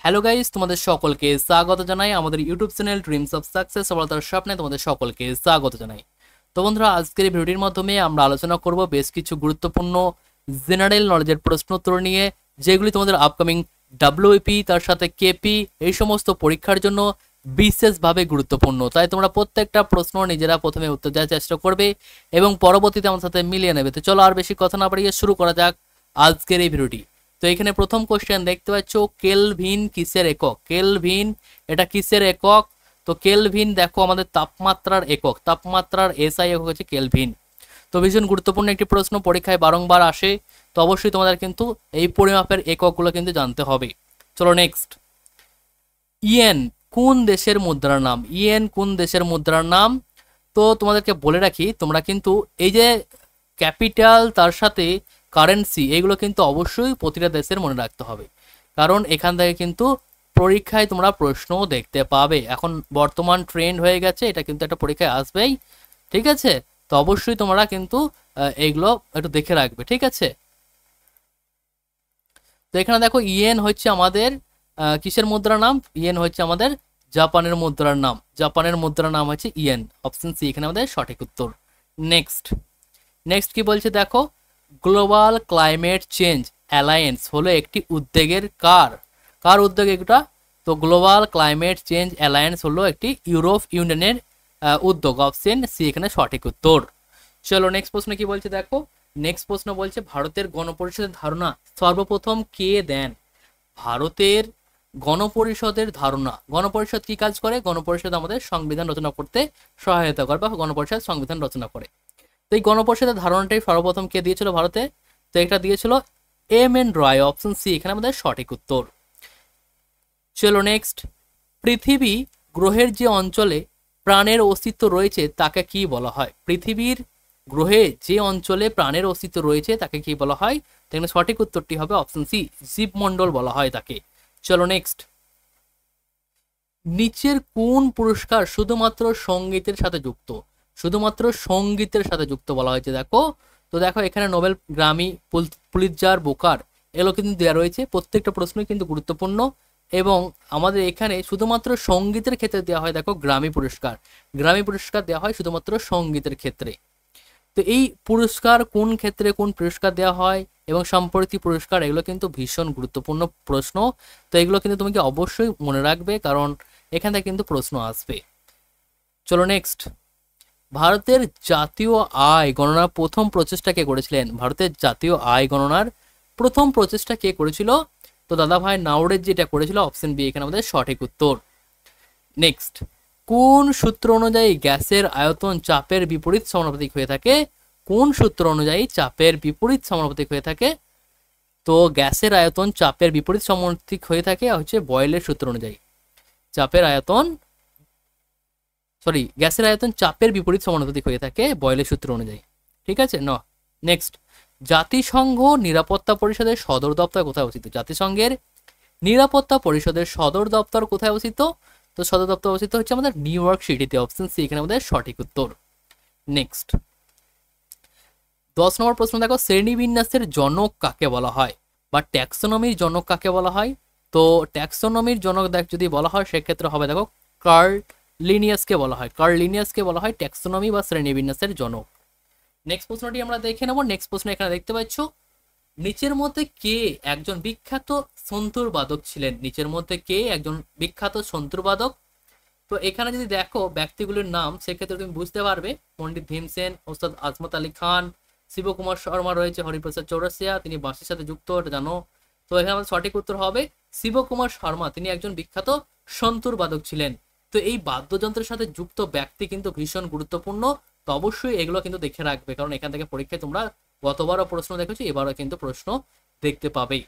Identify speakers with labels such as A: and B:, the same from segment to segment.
A: Hello guys, তোমাদের সকলকে স্বাগত জানাই আমাদের YouTube channel dreams of success সফলতার স্বপ্নে তোমাদের সকলকে স্বাগত জানাই। তো বন্ধুরা, আজকের এই ভিডিওটির মাধ্যমে আমরা আলোচনা করব বেশ কিছু গুরুত্বপূর্ণ জেনারেল নলেজের প্রশ্ন উত্তর নিয়ে, যেগুলি তোমাদের আপকামিং ডাব্লিউপি তার সাথে কেপি এই সমস্ত পরীক্ষার জন্য বিশেষভাবে গুরুত্বপূর্ণ। তাই তোমরা প্রত্যেকটা প্রশ্ন নিজেরা প্রথমে উত্তর দেওয়ার চেষ্টা করবে এবং পরবর্তীতে আমার সাথে মিলিয়ে নেবে। তো চলো আর বেশি কথা না বাড়িয়ে শুরু করা যাক আজকের এই ভিডিওটি। তো এখানে প্রথম কোশ্চেন দেখতে পাচ্ছ, কেলভিন কিসের একক? কেলভিন এটা কিসের একক? তো কেলভিন দেখো আমাদের তাপমাত্রার একক, তাপমাত্রার এসআই একক হচ্ছে কেলভিন। তো ভীষণ গুরুত্বপূর্ণ একটি প্রশ্ন, পরীক্ষায় বারংবার আসে। তো অবশ্যই তোমাদের কিন্তু এই পরিমাপের এককগুলো কিন্তু জানতে হবে। চলো নেক্সট, ইয়েন কোন দেশের মুদ্রার নাম? ইয়েন কোন দেশের মুদ্রার নাম? তো তোমাদেরকে বলে রাখি, তোমরা কিন্তু এই যে ক্যাপিটাল তার সাথে কারেন্সি এগুলো কিন্তু অবশ্যই প্রতিটা দেশের মনে রাখতে হবে, কারণ এখান থেকে কিন্তু পরীক্ষায় তোমরা প্রশ্ন দেখতে পাবে। এখন বর্তমান ট্রেন্ড হয়ে গেছে, এটা কিন্তু একটা পরীক্ষায় আসবেই, ঠিক আছে? তো অবশ্যই তোমরা কিন্তু এইগুলো একটু দেখে রাখবে, ঠিক আছে? তো এখানে দেখো, ইয়েন হচ্ছে আমাদের কিসের মুদ্রার নাম? ইয়েন হচ্ছে আমাদের জাপানের মুদ্রার নাম। জাপানের মুদ্রার নাম হচ্ছে ইয়েন। অপশন সি এখানে আমাদের সঠিক উত্তর। নেক্সট নেক্সট কি বলছে দেখো, গ্লোবাল ক্লাইমেট চেঞ্জ অ্যালায়েন্স হলো একটি উদ্যোগের কার? কার উদ্যোগ এটা? তো গ্লোবাল ক্লাইমেট চেঞ্জ অ্যালায়েন্স হলো একটি ইউরোপ ইউনিয়নের উদ্যোগ। অপশন সি এখানে সঠিক উত্তর। চলো নেক্সট প্রশ্ন কি বলছে দেখো, নেক্সট প্রশ্ন বলছে ভারতের গণপরিষদের ধারণা সর্বপ্রথম কে দেন? ভারতের গণপরিষদের ধারণা, গণপরিষদ কি কাজ করে? গণপরিষদ আমাদের সংবিধান রচনা করতে সহায়তা করে বা গণপরিষদ সংবিধান রচনা করে। তো এই গণপরিষদের ধারণাটাই সর্বপ্রথম কে দিয়েছিল ভারতে? তো এটা দিয়েছিল এম এন রায়। অপশন সি এখানে আমাদের সঠিক উত্তর। চলো নেক্সট, পৃথিবী গ্রহের যে অঞ্চলে প্রাণের অস্তিত্ব রয়েছে তাকে কি বলা হয়? পৃথিবীর গ্রহে যে অঞ্চলে প্রাণের অস্তিত্ব রয়েছে তাকে কি বলা হয়? এখানে সঠিক উত্তরটি হবে অপশন সি, জীবমণ্ডল বলা হয় তাকে। চলো নেক্সট, নিচের কোন পুরস্কার শুধুমাত্র সঙ্গীতের সাথে যুক্ত? শুধুমাত্র সঙ্গীতের সাথে যুক্ত বলা হয়েছে দেখো। তো দেখো এখানে নোবেল, গ্রামি, পুলিৎজার, বুকার এগুলো কিন্তু দেওয়া রয়েছে। প্রত্যেকটা প্রশ্নই কিন্তু গুরুত্বপূর্ণ এবং আমাদের এখানে শুধুমাত্র সঙ্গীতের ক্ষেত্রে দেওয়া হয় দেখো গ্রামি পুরস্কার। গ্রামি পুরস্কার দেওয়া হয় শুধুমাত্র সঙ্গীতের ক্ষেত্রে। তো এই পুরস্কার কোন ক্ষেত্রে কোন পুরস্কার দেওয়া হয় এবং সম্প্রতি পুরস্কার, এগুলো কিন্তু ভীষণ গুরুত্বপূর্ণ প্রশ্ন। তো এগুলো কিন্তু তোমাকে অবশ্যই মনে রাখবে, কারণ এখান থেকে কিন্তু প্রশ্ন আসবে। চলো নেক্সট, ভারতের জাতীয় আয় গণনার প্রথম প্রচেষ্টা কে করেছিলেন? ভারতের জাতীয় আয় গণনার প্রথম প্রচেষ্টা কে করেছিল? তো দাদাভাই নাওরের যেটা করেছিল। অপশন বি এখানে আমাদের সঠিক উত্তর। নেক্সট, কোন সূত্র অনুযায়ী গ্যাসের আয়তন চাপের বিপরীত সমানুপাতিক হয়ে থাকে? কোন সূত্র অনুযায়ী চাপের বিপরীত সমানুপাতিক হয়ে থাকে? তো গ্যাসের আয়তন চাপের বিপরীত সমানুপাতিক হয়ে থাকে হচ্ছে বয়েলের সূত্র অনুযায়ী। চাপের আয়তন, সরি, গ্যাসের আয়তন চাপের বিপরীত সমানুপাতিক হয়ে থাকে বয়েলের সূত্র অনুযায়ী, ঠিক আছে না? নেক্সট, জাতিসংঘ নিরাপত্তা পরিষদের সদর দপ্তর কোথায় অবস্থিত? জাতিসংঘের নিরাপত্তা পরিষদের সদর দপ্তর কোথায় অবস্থিত? তো সদর দপ্তর অবস্থিত হচ্ছে আমাদের নিউ ইয়র্ক সিটিতে। অপশন সি এখানে আমাদের সঠিক উত্তর। নেক্সট 10 নম্বর প্রশ্ন দেখো, শ্রেণীবিন্যাসের জনক কাকে বলা হয় বা ট্যাক্সোনমির জনক কাকে বলা হয়? তো ট্যাক্সোনমির জনক যদি বলা হয় সেক্ষেত্রে হবে দেখো কার্ল লিনিয়াসকে বলা হয়। কার্ল লিনিয়াসকে বলা হয় ট্যাক্সোনমি বা শ্রেণীবিন্যাসের জনক। নেক্সট প্রশ্নটি আমরা দেখে নেব। নেক্সট প্রশ্ন এখানে দেখতে পাচ্ছ, নিচের মধ্যে কে একজন বিখ্যাত সন্তুর বাদক ছিলেন? নিচের মধ্যে কে একজন বিখ্যাত সন্তুর বাদক? তো এখানে যদি দেখো ব্যক্তিগুলোর নাম, সেক্ষেত্রে তুমি বুঝতে পারবে পণ্ডিত ভীমসেন, ওস্তাদ আজমত আলী খান, শিবকুমার শর্মা রয়েছে, হরিপ্রসাদ চৌরাসিয়া, তিনি বাঁশির সাথে যুক্ত, এটা জানো। তো এখানে আমাদের সঠিক উত্তর হবে শিবকুমার শর্মা, তিনি একজন বিখ্যাত সন্তুর বাদক ছিলেন। তো এই বাদ্যযন্ত্রের সাথে যুক্ত ব্যক্তি কিন্তু ভীষণ গুরুত্বপূর্ণ। তো অবশ্যই এগুলো কিন্তু দেখে রাখবে, কারণ এখান থেকে পরীক্ষায় তোমরা গতবারও প্রশ্ন দেখেছো, এবারও কিন্তু প্রশ্ন দেখতে পাবেই।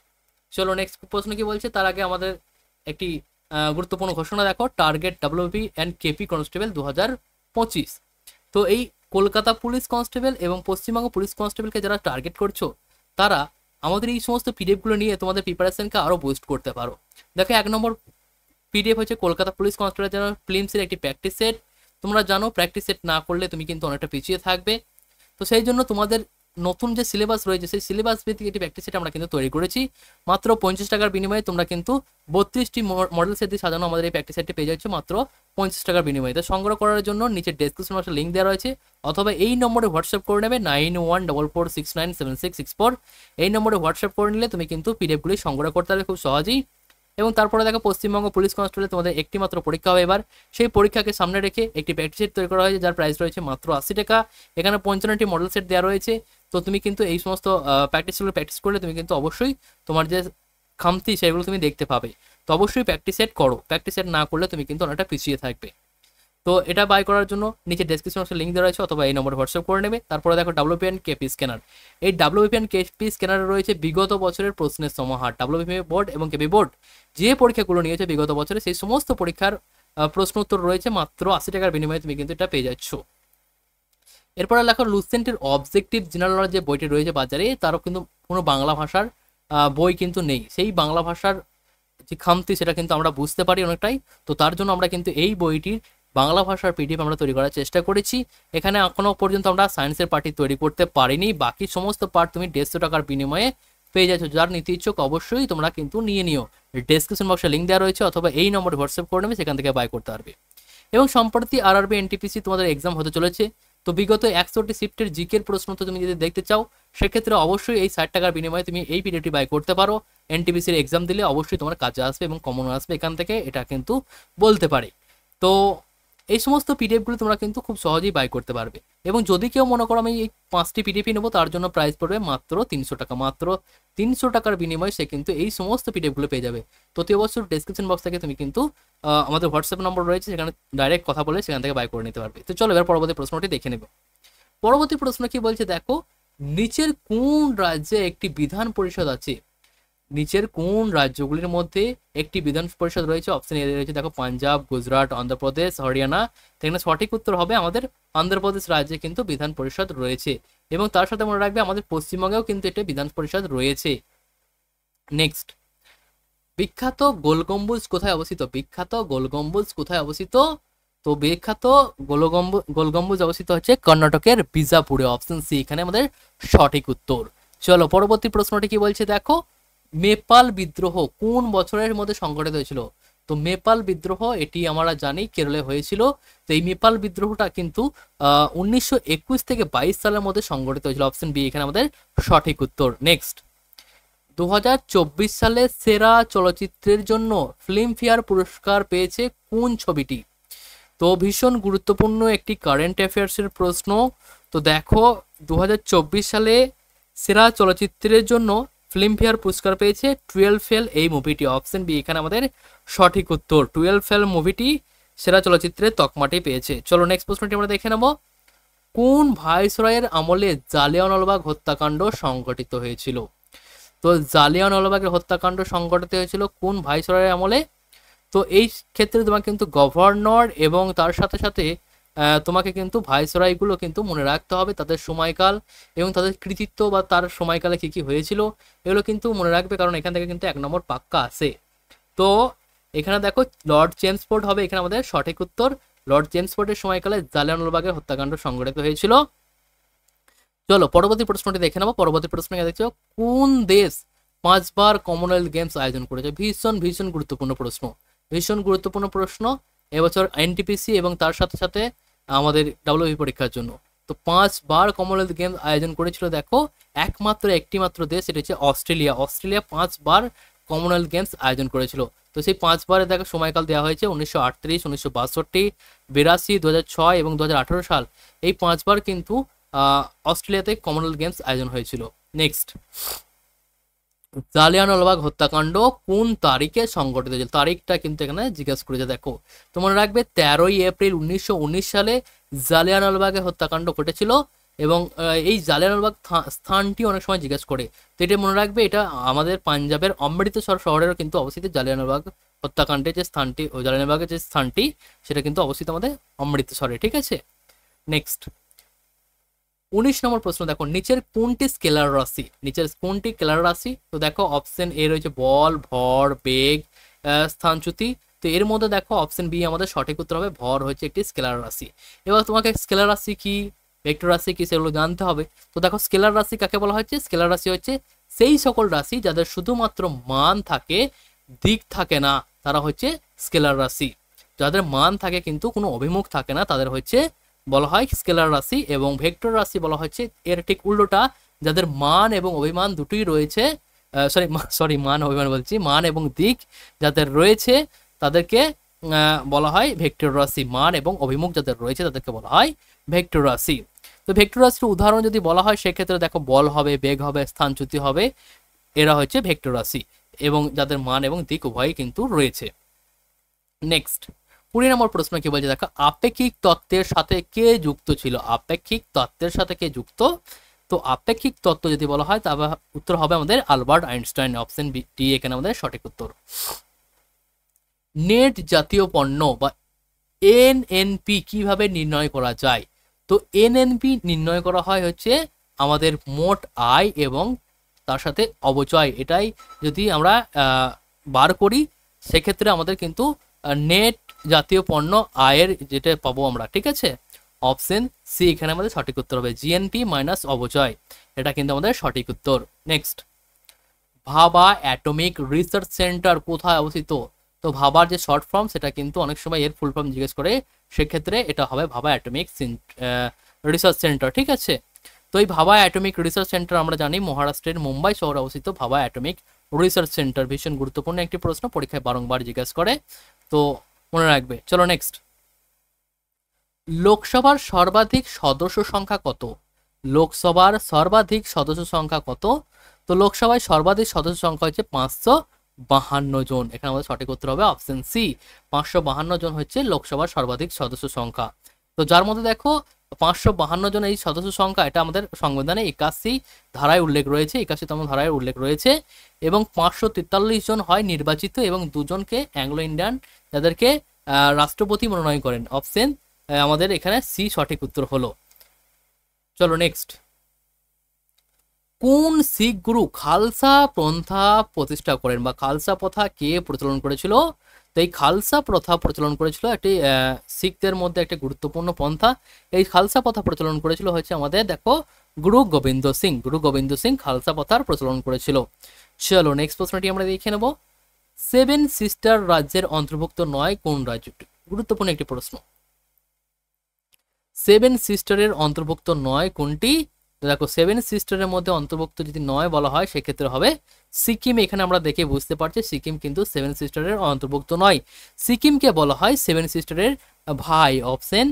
A: চলো নেক্সট প্রশ্ন কি বলছে, তার আগে আমাদের একটি গুরুত্বপূর্ণ ঘোষণা দেখো, target WP and KP constable 2025। তো এই কলকাতা পুলিশ কনস্টেবল এবং পশ্চিমবঙ্গ পুলিশ কনস্টেবলকে যারা টার্গেট করছো, তারা আমাদের এই সমস্ত পিডিএফগুলো নিয়ে তোমাদের প্রিপারেশনকে আরও বুস্ট করতে পারো। দেখো 1 নম্বর পিডিএফ হচ্ছে কলকাতা পুলিশ কনস্টেবল যারা ফিল্মসের একটি প্র্যাকটিস সেট। তোমরা জানো প্র্যাকটিস সেট না করলে তুমি কিন্তু অনেকটা পিছিয়ে থাকবে। তো সেই জন্য তোমাদের নতুন যে সিলেবাস রয়েছে সেই সিলেবাস ভিত্তিক একটি প্র্যাকটিস সেট আমরা কিন্তু তৈরি করেছি। মাত্র 50 টাকার বিনিময়ে তোমরা কিন্তু 32টি মডেল সেট দিয়ে সাজানো আমাদের এই প্র্যাকটিস সেটটি পেয়ে যাচ্ছে মাত্র 50 টাকার বিনিময়ে। তো সংগ্রহ করার জন্য নিচে ডেসক্রিপশন বক্সে লিঙ্ক দেওয়া রয়েছে, অথবা এই নম্বরে হোয়াটসঅ্যাপ করে নেবে 9144697664। এই নম্বরে হোয়াটসঅ্যাপ করে নিলে তুমি কিন্তু পিডিএফগুলি সংগ্রহ করতে পারবে খুব সহজেই। এবং তারপরে দেখো পশ্চিমবঙ্গ পুলিশ কনস্টেবলে তোমাদের একটি মাত্র পরীক্ষা হবে এবার। সেই পরীক্ষাকে সামনে রেখে একটি প্র্যাকটিস সেট তৈরি করা হয়েছে যার প্রাইস রয়েছে মাত্র 80 টাকা। এখানে 55টি মডেল সেট দেওয়া রয়েছে। তো তুমি কিন্তু এই সমস্ত প্র্যাকটিসগুলো প্র্যাকটিস করলে তুমি কিন্তু অবশ্যই তোমার যে খামতি সেগুলো তুমি দেখতে পাবে। তো অবশ্যই প্র্যাকটিস সেট করো, প্র্যাকটিস সেট না করলে তুমি কিন্তু অনেকটা পিছিয়ে থাকবে। তো এটা বাই করার জন্য নিচে ডেসক্রিপশন বক্সে লিঙ্ক দেওয়া রয়েছে, অথবা এই নম্বরে হোয়াটসঅ্যাপ করে নেবে। তারপরে দেখো WPN কেপি স্ক্যানার। এই WPN কেপি স্ক্যানারে রয়েছে বিগত বছরের প্রশ্নের সমাহার। WPN বোর্ড এবং কেপি বোর্ড যে পরীক্ষাগুলো নিয়েছে বিগত বছরে সেই সমস্ত পরীক্ষার প্রশ্ন উত্তর রয়েছে মাত্র 80 টাকার বিনিময়ে তুমি কিন্তু এটা পেয়ে যাচ্ছ। এরপরে দেখো লুসেন্টের অবজেক্টিভ জেনারেল নলেজ যে বইটি রয়েছে বাজারে, তারও কিন্তু কোনো বাংলা ভাষার বই কিন্তু নেই। সেই বাংলা ভাষার যে খামতি সেটা কিন্তু আমরা বুঝতে পারি অনেকটাই। তো তার জন্য আমরা কিন্তু এই বইটির বাংলা ভাষার পিডিএফ আমরা তৈরি করার চেষ্টা করেছি। এখানে এখনো পর্যন্ত আমরা সায়েন্সের পার্টটি তৈরি করতে পারিনি, বাকি সমস্ত পার্ট তুমি 150 টাকার বিনিময়ে পেয়ে যাচ্ছ। যার নিতে ইচ্ছুক অবশ্যই তোমরা কিন্তু নিয়ে নিও। ডেসক্রিপশন বক্সে লিঙ্ক দেওয়া রয়েছে, অথবা এই নম্বরে হোয়াটসঅ্যাপ করে নেবে, সেখান থেকে বাই করতে পারবে। এবং সম্প্রতি RRB NTPC তোমাদের এক্সাম হতে চলেছে। তো বিগত 100টি শিফটের জিকের প্রশ্ন তো তুমি যদি দেখতে চাও, সেক্ষেত্রে অবশ্যই এই 60 টাকার বিনিময়ে তুমি এই পিডিএফটি বাই করতে পারো। NTPCর এক্সাম দিলে অবশ্যই তোমার কাজে আসবে এবং কমন আসবে এখান থেকে, এটা কিন্তু বলতে পারে। তো এই সমস্ত পিডিএফগুলো তোমরা কিন্তু খুব সহজেই বাই করতে পারবে। এবং যদি কেউ মনে করো আমি এই 5টি পিডিএফই নেবো, তার জন্য প্রাইস পড়বে মাত্র 300 টাকা। মাত্র 300 টাকার বিনিময়ে সে কিন্তু এই সমস্ত পিডিএফগুলো পেয়ে যাবে। তো অবশ্যই ডেসক্রিপশন বক্স থেকে তুমি কিন্তু আমাদের হোয়াটসঅ্যাপ নম্বর রয়েছে, সেখানে ডাইরেক্ট কথা বলে সেখান থেকে বাই করে নিতে পারবে। তো চলো এবার পরবর্তী প্রশ্নটি দেখে নেব। পরবর্তী প্রশ্ন কি বলছে দেখো, নিচের কোন রাজ্যে একটি বিধান পরিষদ আছে? নিচের কোন রাজ্যগুলির মধ্যে একটি বিধান পরিষদ রয়েছে? অপশন এ রয়েছে দেখো পাঞ্জাব, গুজরাট, অন্ধ্রপ্রদেশ, হরিয়ানা। এখানে সঠিক উত্তর হবে আমাদের অন্ধ্রপ্রদেশ রাজ্যে কিন্তু বিধান পরিষদ রয়েছে। এবং তার সাথে মনে রাখবে আমাদের পশ্চিমবঙ্গেও কিন্তু এটা বিধান পরিষদ রয়েছে। নেক্সট, বিখ্যাত গোল গম্বুজ কোথায় অবস্থিত? বিখ্যাত গোল গম্বুজ কোথায় অবস্থিত? তো বিখ্যাত গোল গম্বুজ অবস্থিত হচ্ছে কর্ণাটকের বিজাপুরে। অপশন সি এখানে আমাদের সঠিক উত্তর। চলো পরবর্তী প্রশ্নটি কি বলছে দেখো, মেপাল বিদ্রোহ কোন বছরের মধ্যে সংঘটিত হয়েছিল? তো মেপাল বিদ্রোহ এটি আমরা জানি কেরলে হয়েছিল। তো এই মেপাল বিদ্রোহটা কিন্তু 1921 থেকে 22 সালের মধ্যে সংঘটিত হয়েছিল। অপশন বি এখানে আমাদের সঠিক উত্তর। নেক্সট, 2024 সালে সেরা চলচ্চিত্রের জন্য ফিল্মফেয়ার পুরস্কার পেয়েছে কোন ছবিটি? তো ভীষণ গুরুত্বপূর্ণ একটি কারেন্ট অ্যাফেয়ার্সের প্রশ্ন। তো দেখো 2024 সালে সেরা চলচ্চিত্রের জন্য ফিল্মফেয়ার পুরস্কার পেয়েছে 12 ফেল এই মুভিটি। অপশন বি এখানে আমাদের সঠিক উত্তর। 12 ফেল মুভিটি সেরা চলচ্চিত্রের তকমাটি পেয়েছে। চলো নেক্সট প্রশ্নটি আমরা দেখে নেব। কোন ভাইসরয়ের আমলে জালিয়ানওয়ালাবাগ হত্যাকাণ্ড সংঘটিত হয়েছিল? তো জালিয়ানওয়ালাবাগের হত্যাকাণ্ড সংঘটিত হয়েছিল কোন ভাইসরয়ের আমলে? তো এই ক্ষেত্রে তোমাকে কিন্তু গভর্নর এবং তার সাথে সাথে তোমাকে কিন্তু ভাইসরয়গুলো কিন্তু মনে রাখতে হবে, তাদের সময়কাল এবং তাদের কৃতিত্ব বা তার সময়কালে কি কি হয়েছিল এগুলো কিন্তু মনে রাখবে, কারণ এখান থেকে কিন্তু 1 নম্বর পাক্কা আসে। তো এখানে দেখো লর্ড চেমসফোর্ড হবে এখানে আমাদের সঠিক উত্তর। লর্ড চেমসফোর্ডের সময়কালে জালিয়ানওয়ালাবাগের হত্যাকাণ্ড সংঘটিত হয়েছিল। চলো পরবর্তী প্রশ্নটি দেখে নেবো। পরবর্তী প্রশ্ন দেখছো, কোন দেশ 5 বার কমনওয়েলথ গেমস আয়োজন করেছে? ভীষণ ভীষণ গুরুত্বপূর্ণ প্রশ্ন, ভীষণ গুরুত্বপূর্ণ প্রশ্ন এবছর NTPC এবং তার সাথে সাথে আমাদের WP পরীক্ষার জন্য। তো 5 বার কমনওয়েলথ গেমস আয়োজন করেছিল দেখো একমাত্র একটি মাত্র দেশ, সেটা হচ্ছে অস্ট্রেলিয়া। অস্ট্রেলিয়া 5 বার কমনওয়েলথ গেমস আয়োজন করেছিল। তো সেই 5 বারে দেখো সময়কাল দেওয়া হয়েছে 1938, 1962, 82, 2006 এবং 2018 সাল। এই 5 বার কিন্তু অস্ট্রেলিয়াতে কমনওয়েলথ গেমস আয়োজন হয়েছিল। নেক্সট, জালিয়ানওয়ালাবাগ হত্যাকাণ্ড কোন তারিখে সংঘটিত হয়েছিল? তারিখটা কিন্তু এখানে জিজ্ঞাসা করেছে দেখো। তো মনে রাখবে 13ই এপ্রিল 1919 সালে জালিয়ানওয়ালাবাগের হত্যাকাণ্ড ঘটেছিল। এবং এই জালিয়ানওয়ালাবাগ স্থানটি অনেক সময় জিজ্ঞাসা করে, তো এটা মনে রাখবে এটা আমাদের পাঞ্জাবের অমৃতসর শহরেরও কিন্তু অবস্থিত। জালিয়ানওয়ালাবাগ হত্যাকাণ্ডের যে স্থানটি, জালিয়ানওয়ালাবাগের যে স্থানটি সেটা কিন্তু অবস্থিত আমাদের অমৃতসরে। ঠিক আছে। নেক্সট 19 নম্বর প্রশ্ন দেখো, নিচের কোনটি স্কেলার রাশি? নিচের কোনটি স্কেলার রাশি? তো দেখো অপশন এ রয়েছে বল, ভর, বেগ, স্থানচ্যুতি। তো এর মধ্যে দেখো অপশন বি আমাদের সঠিক উত্তর হবে, ভর হচ্ছে একটি স্কেলার রাশি। এবার তোমাকে স্কেলার রাশি কি ভেক্টর রাশি কি সেগুলো জানতে হবে। তো দেখো স্কেলার রাশি কাকে বলা হচ্ছে, স্কেলার রাশি হচ্ছে সেই সকল রাশি যাদের শুধুমাত্র মান থাকে, দিক থাকে না, তারা হচ্ছে স্কেলার রাশি। যাদের মান থাকে কিন্তু কোনো অভিমুখ থাকে না, তাদের হচ্ছে বলা হয় স্কেলার রাশি। এবং ভেক্টর রাশি বলা হচ্ছে এর ঠিক উল্টোটা, যাদের মান এবং অভিমান দুটোই রয়েছে, সরি মান অভিমান বলছি, মান এবং দিক যাদের রয়েছে তাদেরকে বলা হয় ভেক্টর রাশি। মান এবং অভিমুখ যাদের রয়েছে তাদেরকে বলা হয় ভেক্টর রাশি। তো ভেক্টর রাশির উদাহরণ যদি বলা হয় সেক্ষেত্রে দেখো বল হবে, বেগ হবে, স্থানচ্যুতি হবে, এরা হচ্ছে ভেক্টর রাশি এবং যাদের মান এবং দিক উভয়ই কিন্তু রয়েছে। নেক্সট 20 নম্বর প্রশ্ন কি বলছে দেখো, আপেক্ষিক তত্ত্বের সাথে কে যুক্ত ছিল? আপেক্ষিক তত্ত্বের সাথে কে যুক্ত? তো আপেক্ষিক তত্ত্ব যদি বলা হয় তবে উত্তর হবে আমাদের আলবার্ট আইনস্টাইন। অপশন ডি এখানে আমাদের সঠিক উত্তর। নেট জাতীয় পণ্য বা এনএনপি কিভাবে নির্ণয় করা যায়? তো এনএনপি নির্ণয় করা হয় হচ্ছে আমাদের মোট আয় এবং তার সাথে অবচয়, এটাই যদি আমরা বার করি সেক্ষেত্রে আমাদের কিন্তু নেট জাতীয় পণ্য আয়ের যেটা পাবো আমরা, ঠিক আছে। অপশন সি এখানে আমাদের সঠিক উত্তর হবে, জিএনপি মাইনাস অবচয়, এটা কিন্তু আমাদের সঠিক উত্তর। নেক্সট, ভাবা অ্যাটমিক রিসার্চ সেন্টার কোথায় অবস্থিত? তো ভাবার যে শর্ট ফর্ম সেটা কিন্তু অনেক সময় এর ফুল ফর্ম জিজ্ঞেস করে, সেক্ষেত্রে এটা হবে ভাবা অ্যাটমিক রিসার্চ সেন্টার, ঠিক আছে। তো এই ভাবা অ্যাটমিক রিসার্চ সেন্টার আমরা জানি মহারাষ্ট্রের মুম্বাই শহরে অবস্থিত। ভাবা অ্যাটমিক রিসার্চ সেন্টার ভীষণ গুরুত্বপূর্ণ একটি প্রশ্ন, পরীক্ষায় বারংবার জিজ্ঞেস করে, তো মনে রাখবে। চলো নেক্সট, লোকসভার সর্বাধিক সদস্য সংখ্যা কত? লোকসভার সর্বাধিক সদস্য সংখ্যা কত? তো লোকসভায় সর্বাধিক সদস্য সংখ্যা হচ্ছে 552 জন। এখানে আমাদের সঠিক উত্তর হবে অপশন সি, 552 জন হচ্ছে লোকসভার সর্বাধিক সদস্য সংখ্যা। তো যার মধ্যে দেখো 552 জন এই সদস্য সংখ্যা, এটা আমাদের সংবিধানে 81 ধারায় উল্লেখ রয়েছে, 81তম ধারায় উল্লেখ রয়েছে। এবং 543 জন হয় নির্বাচিত এবং 2 জনকে অ্যাংলো ইন্ডিয়ান, যাদেরকে রাষ্ট্রপতি মনোনয়ন করেন। অপশন আমাদের এখানে সি সঠিক উত্তর হলো। চলো নেক্সট, কোন শিখ গুরু খালসা পন্থা প্রতিষ্ঠা করেন বা খালসা প্রথা কে প্রচলন করেছিল? তো এই খালসা প্রথা প্রচলন করেছিল একটি শিখদের মধ্যে একটি গুরুত্বপূর্ণ পন্থা। এই খালসা প্রথা প্রচলন করেছিল হচ্ছে আমাদের দেখো গুরু গোবিন্দ সিং। গুরু গোবিন্দ সিং খালসা প্রথার প্রচলন করেছিল। চলো নেক্সট প্রশ্নটি আমরা দেখে নেব, 7 সিস্টার রাজ্যের অন্তর্ভুক্ত নয় কোন রাজ্যটি? গুরুত্বপূর্ণ একটি প্রশ্ন। 7 সিস্টারের অন্তর্ভুক্ত নয় কোনটি? দেখো 7 সিস্টারের মধ্যে অন্তর্ভুক্ত যদি নয় বলা হয় সেক্ষেত্রে হবে সিকিম। এখানে আমরা দেখে বুঝতে পারছি সিকিম কিন্তু 7 সিস্টারের অন্তর্ভুক্ত নয়। সিকিমকে বলা হয় 7 সিস্টারের ভাই। অপশন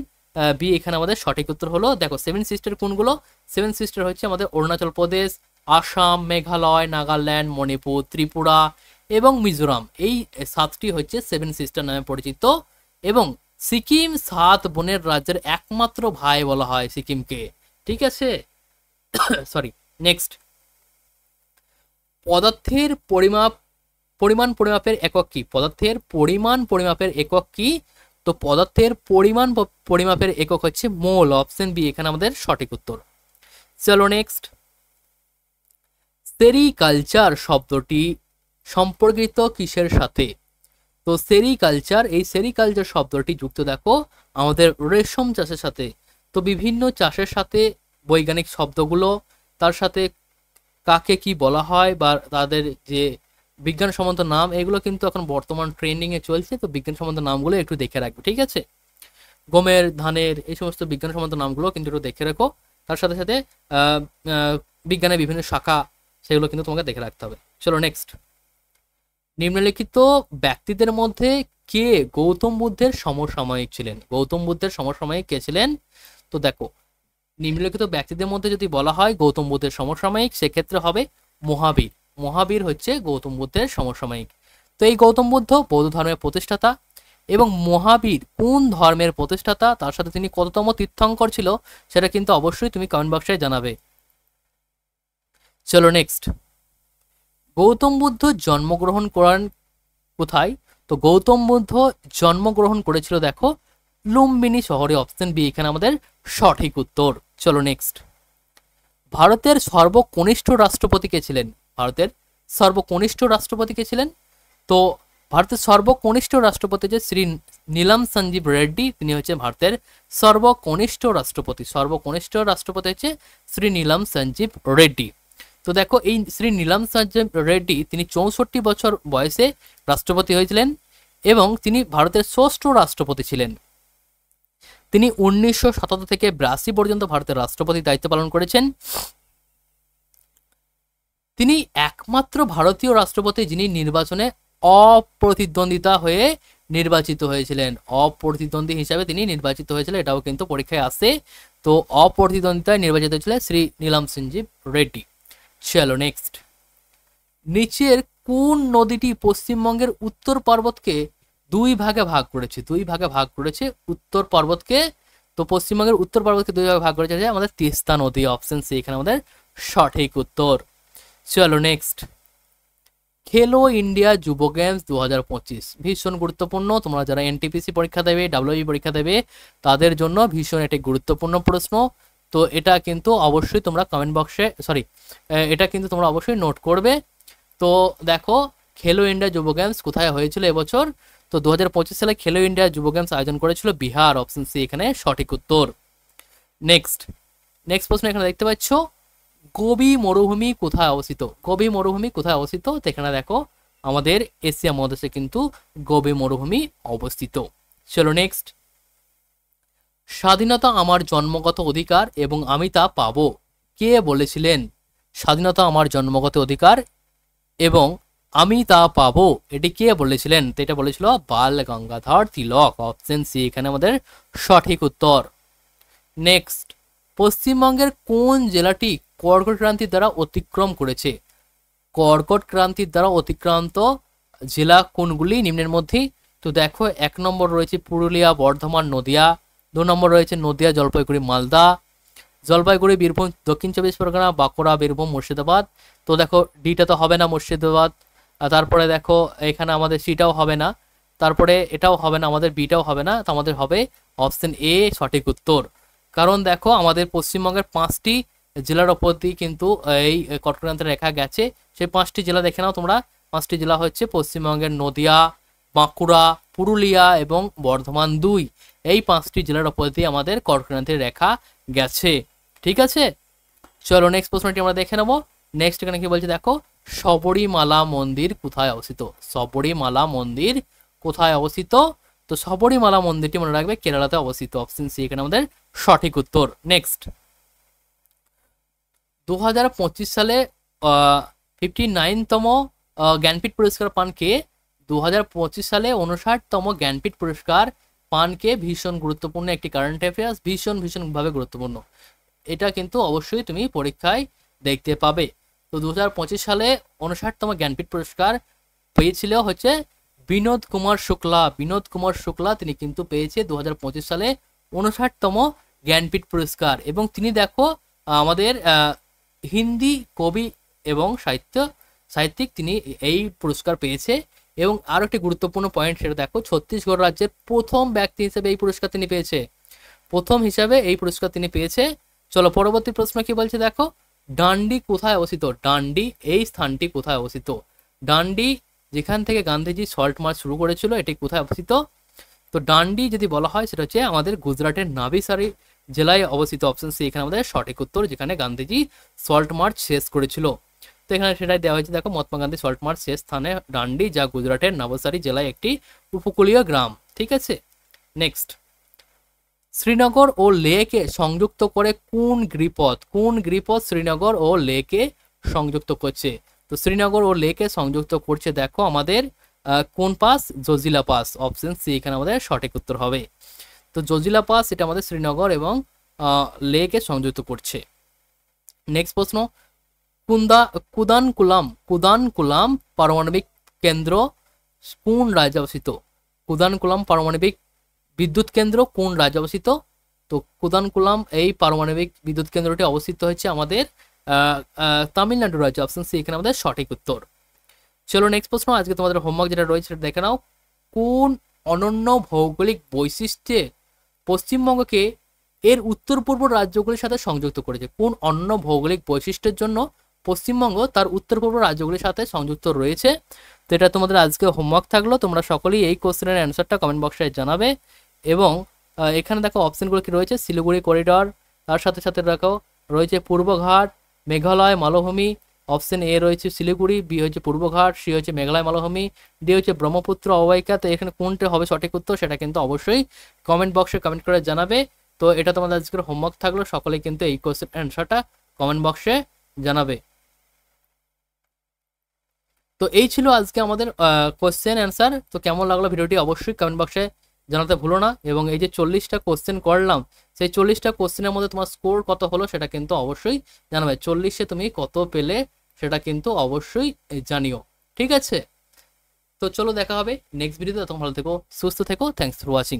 A: বি এখানে আমাদের সঠিক উত্তর হলো। দেখো 7 সিস্টার কোনগুলো? 7 সিস্টার হচ্ছে আমাদের অরুণাচল প্রদেশ, আসাম, মেঘালয়, নাগাল্যান্ড, মণিপুর, ত্রিপুরা এবং মিজোরাম। এই 7টি হচ্ছে 7 সিস্টার নামে পরিচিত। এবং সিকিম 7 বোনের রাজ্যের একমাত্র ভাই বলা হয় সিকিমকে, ঠিক আছে। সরি নেক্সট, পদার্থের পরিমাণ পরিমাপের একক কি? পদার্থের পরিমাণ পরিমাপের একক কি? তো পদার্থের পরিমাণ পরিমাপের একক হচ্ছে মোল। অপশন বি এখানে আমাদের সঠিক উত্তর। চলো নেক্সট, সেরিকালচার শব্দটি সম্পর্কিত কিসের সাথে? তো সেরিকালচার, এই সেরিকালচার শব্দটি যুক্ত দেখো আমাদের রেশম চাষের সাথে। তো বিভিন্ন চাষের সাথে বৈজ্ঞানিক শব্দগুলো, তার সাথে কাকে কি বলা হয় বা তাদের যে বিজ্ঞানসম্মত নাম, এগুলো কিন্তু এখন বর্তমান ট্রেন্ডিংয়ে চলছে। তো বিজ্ঞানসম্মত নামগুলো একটু দেখে রাখবে, ঠিক আছে। গমের, ধানের, এই সমস্ত বিজ্ঞানসম্মত নামগুলো কিন্তু একটু দেখে রাখো। তার সাথে সাথে বিজ্ঞানের বিভিন্ন শাখা, সেগুলো কিন্তু তোমাকে দেখে রাখতে হবে। চলো নেক্সট, নিম্নলিখিত ব্যক্তিদের মধ্যে কে গৌতম বুদ্ধের সমসাময়িক ছিলেন? গৌতম বুদ্ধের সমসাময়িক কে ছিলেন? তো দেখো নিম্নলিখিত ব্যক্তিদের মধ্যে যদি বলা হয় গৌতম বুদ্ধের সমসাময়িক, সেক্ষেত্রে হবে মহাবীর। মহাবীর হচ্ছে গৌতম বুদ্ধের সমসাময়িক। তো এই গৌতম বুদ্ধ বৌদ্ধ ধর্মের প্রতিষ্ঠাতা। এবং মহাবীর কোন ধর্মের প্রতিষ্ঠাতা, তার সাথে তিনি কততম তীর্থঙ্কর ছিল, সেটা কিন্তু অবশ্যই তুমি কমেন্ট বক্সে জানাবে। চলো নেক্সট, গৌতম বুদ্ধ জন্মগ্রহণ করেন কোথায়? তো গৌতম বুদ্ধ জন্মগ্রহণ করেছিল দেখো লুম্বিনী শহরে। অপশন বি এখানে আমাদের সঠিক উত্তর। চলো নেক্সট, ভারতের সর্বকনিষ্ঠ রাষ্ট্রপতি কে ছিলেন? ভারতের সর্বকনিষ্ঠ রাষ্ট্রপতি কে ছিলেন? তো ভারতের সর্বকনিষ্ঠ রাষ্ট্রপতি যে নীলম সঞ্জীব রেড্ডি, তিনি হচ্ছে ভারতের সর্বকনিষ্ঠ রাষ্ট্রপতি। সর্বকনিষ্ঠ রাষ্ট্রপতি হচ্ছে শ্রী নীলম সঞ্জীব রেড্ডি। তো দেখো এই শ্রী নীলম সঞ্জীব রেড্ডি তিনি 64 বছর বয়সে রাষ্ট্রপতি হয়েছিলেন এবং তিনি ভারতের ষষ্ঠ রাষ্ট্রপতি ছিলেন। তিনি 1977 থেকে 82 পর্যন্ত ভারতের রাষ্ট্রপতির দায়িত্ব পালন করেছেন। তিনি একমাত্র ভারতীয় রাষ্ট্রপতি যিনি নির্বাচনে অপ্রতিদ্বন্দ্বিতা হয়ে নির্বাচিত হয়েছিলেন। অপ্রতিদ্বন্দ্বী হিসাবে তিনি নির্বাচিত হয়েছিলেন, এটাও কিন্তু পরীক্ষায় আসে। তো অপ্রতিদ্বন্দ্বিতায় নির্বাচিত হয়েছিলেন শ্রী নীলম সঞ্জীব রেড্ডি। চলো নেক্সট, নিচের কোন নদীটি পশ্চিমবঙ্গের উত্তর পর্বতকে দুই ভাগে ভাগ করেছে? দুই ভাগে ভাগ করেছে উত্তর পর্বতকে। তো পশ্চিমবঙ্গের উত্তর পর্বতকে দুই ভাগে ভাগ করেছে আমাদের তিস্তা নদী, অপশন সি এখানে আমাদের সঠিক উত্তর। চলো নেক্সট, খেলো ইন্ডিয়া যুব গেমস 2025 ভীষণ গুরুত্বপূর্ণ। তোমরা যারা এনটিপিসি পরীক্ষা দেবে, ডাব্লিউবি পরীক্ষা দেবে, তাদের জন্য ভীষণ একটি গুরুত্বপূর্ণ প্রশ্ন। তো এটা কিন্তু অবশ্যই তোমরা কমেন্ট বক্সে এটা কিন্তু তোমরা অবশ্যই নোট করবে। তো দেখো খেলো ইন্ডিয়া যুব গেমস কোথায় হয়েছিল এবছর? তো 2025 সালে খেলো ইন্ডিয়া যুব গেমস আয়োজন করেছিল বিহার, অপশন সি এখানে সঠিক উত্তর। নেক্সট প্রশ্ন এখানে দেখতে পাচ্ছ, গোবি মরুভূমি কোথায় অবস্থিত? গোবি মরুভূমি কোথায় অবস্থিত? তো এখানে দেখো আমাদের এশিয়া মহাদেশে কিন্তু গোবি মরুভূমি অবস্থিত। চলো নেক্সট, স্বাধীনতা আমার জন্মগত অধিকার এবং আমি তা পাবো, কে বলেছিলেন? স্বাধীনতা আমার জন্মগত অধিকার এবং আমি তা পাবো, এটি কে বলেছিলেন? তো এটা বলেছিল বাল গঙ্গাধর তিলক, অপশন সি এখানে আমাদের সঠিক উত্তর। নেক্সট, পশ্চিমবঙ্গের কোন জেলাটি কর্কট ক্রান্তির দ্বারা অতিক্রম করেছে? কর্কট ক্রান্তির দ্বারা অতিক্রান্ত জেলা কোনগুলি নিম্নের মধ্যে? তো দেখো 1 নম্বর রয়েছে পুরুলিয়া, বর্ধমান, নদিয়া। 2 নম্বর রয়েছে নদিয়া, জলপাইগুড়ি, মালদা। জলপাইগুড়ি, বীরভূম, দক্ষিণ 24 পরগনা, বাঁকুড়া, বীরভূম, মুর্শিদাবাদ। তো দেখো ডিটা তো হবে না, মুর্শিদাবাদ। তারপরে দেখো এখানে আমাদের সিটাও হবে না, তারপরে এটাও হবে না, আমাদের বিটাও হবে না, তো আমাদের হবে অপশন এ সঠিক উত্তর। কারণ দেখো আমাদের পশ্চিমবঙ্গের 5টি জেলার ওপর দিয়ে কিন্তু এই কর্কটক্রান্তির রেখা গেছে। সেই 5টি জেলা দেখে নাও তোমরা। 5টি জেলা হচ্ছে পশ্চিমবঙ্গের নদিয়া, বাঁকুড়া, পুরুলিয়া এবং বর্ধমান 2। এই 5টি জেলার ওপর দিয়ে আমাদের কর্কটক্রান্তির রেখা গেছে। ঠিক আছে, চলো নেক্সট প্রশ্নটি আমরা দেখে নেবো। নেক্সট এখানে কি বলছে দেখো, শবরীমালা মন্দির কোথায় অবস্থিত? শবরীমালা মন্দির কোথায় অবস্থিত? তো শবরীমালা মন্দিরটি মনে রাখবে কেরালাতে অবস্থিত, অপশন সি এখানে আমাদের সঠিক উত্তর। নেক্সট, 2025 সালে 59তম জ্ঞানপীঠ পুরস্কার পান কে? 2025 সালে 59তম জ্ঞানপীঠ পুরস্কার পান কে? ভীষণ গুরুত্বপূর্ণ একটি কারেন্ট অ্যাফেয়ার্স, ভীষণ ভাবে গুরুত্বপূর্ণ। এটা কিন্তু অবশ্যই তুমি পরীক্ষায় দেখতে পাবে। তো 2025 সালে 59তম জ্ঞানপীঠ পুরস্কার পেয়েছিল হচ্ছে বিনোদ কুমার শুক্লা। বিনোদ কুমার শুক্লা তিনি কিন্তু পেয়েছে 2025 সালে 59তম জ্ঞানপীঠ পুরস্কার। এবং তিনি দেখো আমাদের হিন্দি কবি এবং সাহিত্যিক তিনি এই পুরস্কার পেয়েছে। এবং আরো একটি গুরুত্বপূর্ণ পয়েন্ট সেটা দেখো, ছত্তিশগড় রাজ্যের প্রথম ব্যক্তি হিসেবে এই পুরস্কার তিনি পেয়েছে। প্রথম হিসাবে এই পুরস্কার তিনি পেয়েছে। চলো পরবর্তী প্রশ্ন কি বলছে দেখো, ডান্ডি কোথায় অবস্থিত? ডান্ডি এই স্থানটি কোথায় অবস্থিত? ডান্ডি যেখান থেকে গান্ধীজি সল্ট মার্চ শুরু করেছিল, এটি কোথায় অবস্থিত? তো ডান্ডি যদি বলা হয় সেটা হচ্ছে আমাদের গুজরাটের নাভিসারি জেলায় অবস্থিত, অপশন সি এখানে আমাদের সঠিক উত্তর, যেখানে গান্ধীজি সল্ট মার্চ শেষ করেছিল। তো এখানে সেটাই দেওয়া হয়েছে দেখো, মহাত্মা গান্ধী সল্ট মার্চ শেষ স্থানে ডান্ডি, যা গুজরাটের নবসারী জেলায় একটি উপকূলীয় গ্রাম। ঠিক আছে, নেক্সট, শ্রীনগর ও লেকে সংযুক্ত করে কোন গিরিপথ? কোন গিরিপথ শ্রীনগর ও লেকে সংযুক্ত করছে? তো শ্রীনগর ও লেকে সংযুক্ত করছে দেখো আমাদের কোন pass? Zojila pass, option C এখানে আমাদের সঠিক উত্তর হবে। তো জজিলা পাস এটা আমাদের শ্রীনগর এবং লেকে সংযুক্ত করছে। নেক্সট প্রশ্ন, কুদানকুলাম পারমাণবিক কেন্দ্র কোন রাজ্যে অবস্থিত? কুদানকুলাম পারমাণবিক বিদ্যুৎ কেন্দ্র কোন রাজ্যে অবস্থিত? তো কুদানকুলাম এই পারমাণবিক বিদ্যুৎ কেন্দ্রটি অবস্থিত হচ্ছে আমাদের তামিলনাড়ু রাজ্যে, অপশন সি এখানে আমাদের সঠিক উত্তর। চলো নেক্সট প্রশ্ন, আজকে তোমাদের হোমওয়ার্ক যেটা রয়েছে সেটা দেখে নাও। কোন অনন্য ভৌগোলিক বৈশিষ্ট্যে পশ্চিমবঙ্গকে এর উত্তর পূর্ব রাজ্যগুলির সাথে সংযুক্ত করেছে? কোন অন্য ভৌগোলিক বৈশিষ্ট্যের জন্য পশ্চিমবঙ্গ তার উত্তর পূর্ব রাজ্যগুলির সাথে সংযুক্ত রয়েছে। তো এটা তোমাদের আজকে হোমওয়ার্ক থাকলো, তোমরা সকলেই এই কোশ্চেনের অ্যান্সারটা কমেন্ট বক্সে জানাবে। এবং এখানে দেখো অপশনগুলো কি রয়েছে, শিলিগুড়ি করিডর, তার সাথে সাথে দেখো রয়েছে পূর্বঘাট, মেঘালয় মালভূমি। অপশন এ রয়েছে শিলিগুড়ি, বি হচ্ছে পূর্বঘাট, সি হচ্ছে মেঘালয় মালভূমি, ডি হচ্ছে ব্রহ্মপুত্র অববাহিকা। তো এখানে কোনটা হবে সঠিক উত্তর সেটা কিন্তু অবশ্যই কমেন্ট বক্সে কমেন্ট করে জানাবে। তো এটা তোমাদের আজকের হোমওয়ার্ক থাকলো, সকলে কিন্তু এই কোশ্চেন অ্যান্সারটা কমেন্ট বক্সে জানাবে। তো এই ছিল আজকে আমাদের কোশ্চেন অ্যান্সার। তো কেমন লাগলো ভিডিওটি অবশ্যই কমেন্ট বক্সে জানাতে ভুলো না। এবং এই যে 40টা কোশ্চেন করলাম, সেই 40টা কোশ্চেনের মধ্যে তোমার স্কোর কত হলো সেটা কিন্তু অবশ্যই জানাবে। 40-এ তুমি কত পেলে সেটা কিন্তু অবশ্যই জানিও, ঠিক আছে? তো চলো দেখা হবে নেক্সট ভিডিওতে। তোমরা ভালো থেকো, সুস্থ থেকো, থ্যাংকস ফর ওয়াচিং।